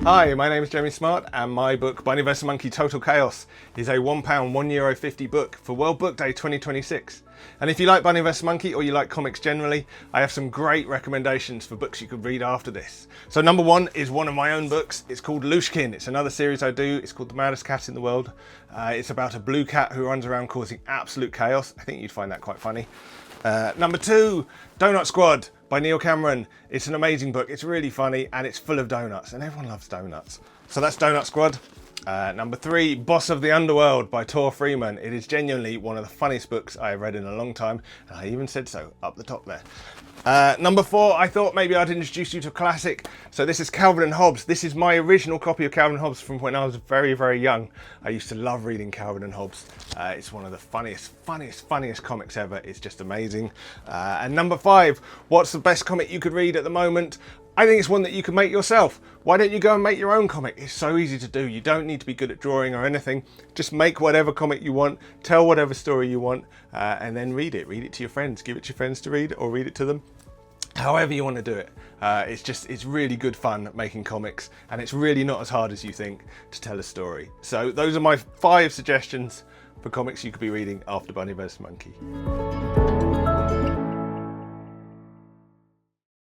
Hi, my name is Jeremy Smart, and my book Bunny vs Monkey Total Chaos is a £1, €1.50 book for World Book Day 2026. And if you like Bunny vs Monkey or you like comics generally, I have some great recommendations for books you could read after this. So number one is one of my own books. It's called Looshkin. It's another series I do. It's called The Maddest Cat in the World. It's about a blue cat who runs around causing absolute chaos. I think you'd find that quite funny. Number two, Donut Squad by Neil Cameron. It's an amazing book. It's really funny and it's full of donuts, and everyone loves donuts. So that's Donut Squad. Number three, Boss of the Underworld by Tor Freeman. It is genuinely one of the funniest books I have read in a long time, and I even said so up the top there. Number four, I thought maybe I'd introduce you to a classic. So this is Calvin and Hobbes. This is my original copy of Calvin and Hobbes from when I was very, very young. I used to love reading Calvin and Hobbes. It's one of the funniest comics ever. It's just amazing. And number five, what's the best comic you could read at the moment? I think it's one that you can make yourself. Why don't you go and make your own comic? It's so easy to do. You don't need to be good at drawing or anything. Just make whatever comic you want, tell whatever story you want, and then read it. Read it to your friends. Give it to your friends to read, or read it to them. However you want to do it. It's really good fun making comics, and it's really not as hard as you think to tell a story. So those are my 5 suggestions for comics you could be reading after Bunny vs Monkey.